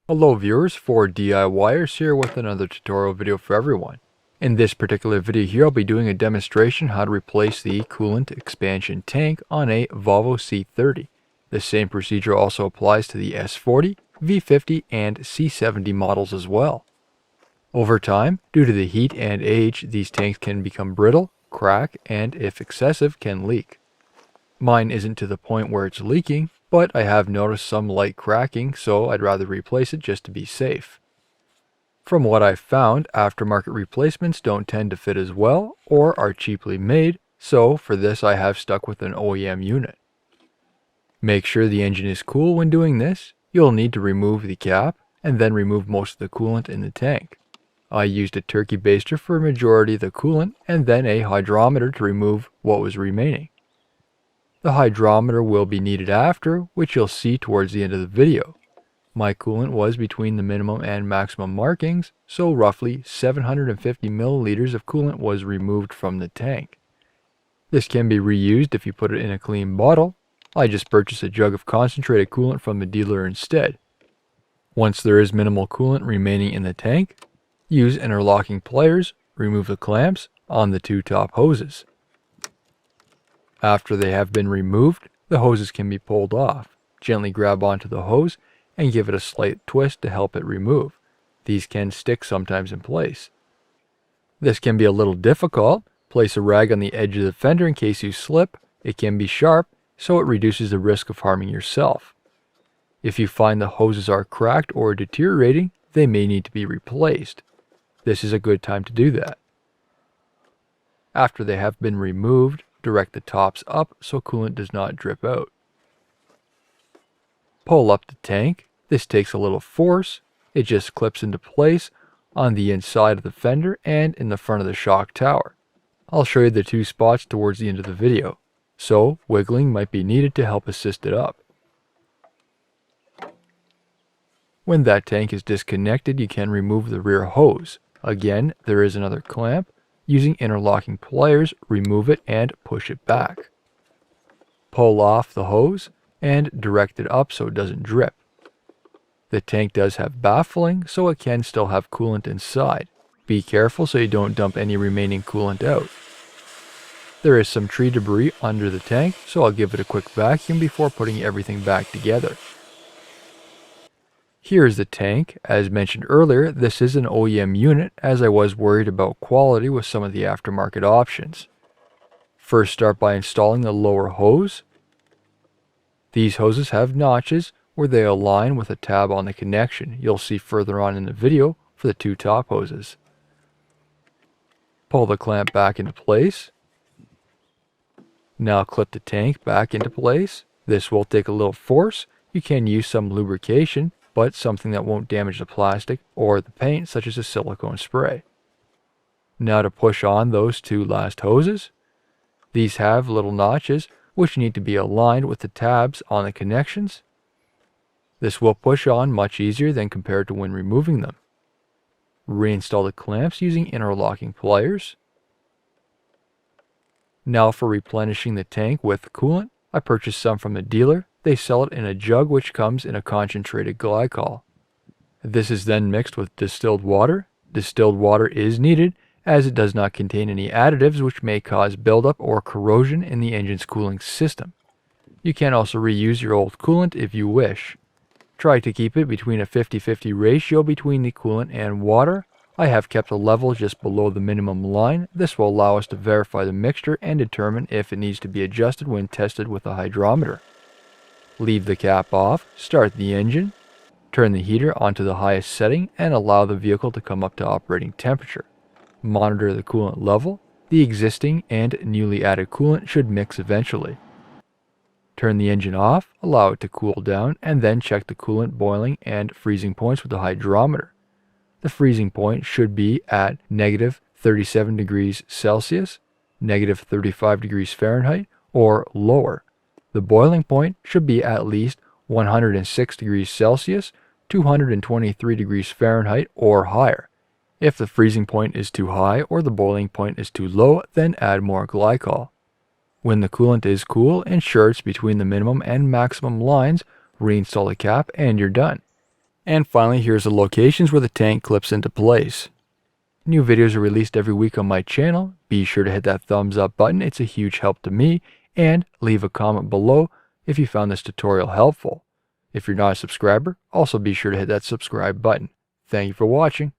Hello viewers, 4DIYers here with another tutorial video for everyone. In this particular video here, I'll be doing a demonstration how to replace the coolant expansion tank on a Volvo C30. The same procedure also applies to the S40, V50, and C70 models as well. Over time, due to the heat and age, these tanks can become brittle, crack, and if excessive, can leak. Mine isn't to the point where it's leaking, but I have noticed some light cracking, so I'd rather replace it just to be safe. From what I've found, aftermarket replacements don't tend to fit as well or are cheaply made, so for this I have stuck with an OEM unit. Make sure the engine is cool when doing this. You'll need to remove the cap and then remove most of the coolant in the tank. I used a turkey baster for a majority of the coolant and then a hydrometer to remove what was remaining. The hydrometer will be needed after, which you'll see towards the end of the video. My coolant was between the minimum and maximum markings, so roughly 750 milliliters of coolant was removed from the tank. This can be reused if you put it in a clean bottle. I just purchased a jug of concentrated coolant from the dealer instead. Once there is minimal coolant remaining in the tank, use interlocking pliers, remove the clamps on the two top hoses. After they have been removed, the hoses can be pulled off. Gently grab onto the hose and give it a slight twist to help it remove. These can stick sometimes in place. This can be a little difficult. Place a rag on the edge of the fender in case you slip. It can be sharp, so it reduces the risk of harming yourself. If you find the hoses are cracked or deteriorating, they may need to be replaced. This is a good time to do that. After they have been removed, direct the tops up so coolant does not drip out. Pull up the tank. This takes a little force. It just clips into place on the inside of the fender and in the front of the shock tower. I'll show you the two spots towards the end of the video, so wiggling might be needed to help assist it up. When that tank is disconnected, you can remove the rear hose. Again, there is another clamp. Using interlocking pliers, remove it and push it back. Pull off the hose and direct it up so it doesn't drip. The tank does have baffling, so it can still have coolant inside. Be careful so you don't dump any remaining coolant out. There is some tree debris under the tank, so I'll give it a quick vacuum before putting everything back together. Here is the tank. As mentioned earlier, this is an OEM unit as I was worried about quality with some of the aftermarket options. First, start by installing the lower hose. These hoses have notches where they align with a tab on the connection. You'll see further on in the video for the two top hoses. Pull the clamp back into place. Now clip the tank back into place. This will take a little force. You can use some lubrication, but something that won't damage the plastic or the paint, such as a silicone spray. Now to push on those two last hoses. These have little notches which need to be aligned with the tabs on the connections. This will push on much easier than compared to when removing them. Reinstall the clamps using interlocking pliers. Now for replenishing the tank with coolant. I purchased some from the dealer. They sell it in a jug which comes in a concentrated glycol. This is then mixed with distilled water. Distilled water is needed as it does not contain any additives which may cause buildup or corrosion in the engine's cooling system. You can also reuse your old coolant if you wish. Try to keep it between a 50-50 ratio between the coolant and water. I have kept a level just below the minimum line. This will allow us to verify the mixture and determine if it needs to be adjusted when tested with a hydrometer. Leave the cap off, start the engine, turn the heater onto the highest setting and allow the vehicle to come up to operating temperature. Monitor the coolant level. The existing and newly added coolant should mix eventually. Turn the engine off, allow it to cool down, and then check the coolant boiling and freezing points with the hydrometer. The freezing point should be at negative 37 degrees Celsius, negative 35 degrees Fahrenheit, or lower. The boiling point should be at least 106 degrees Celsius, 223 degrees Fahrenheit, or higher. If the freezing point is too high or the boiling point is too low, then add more glycol. When the coolant is cool, ensure it's between the minimum and maximum lines, reinstall the cap, and you're done. And finally, here's the locations where the tank clips into place. New videos are released every week on my channel. Be sure to hit that thumbs up button, it's a huge help to me, and leave a comment below if you found this tutorial helpful. If you're not a subscriber, also be sure to hit that subscribe button. Thank you for watching.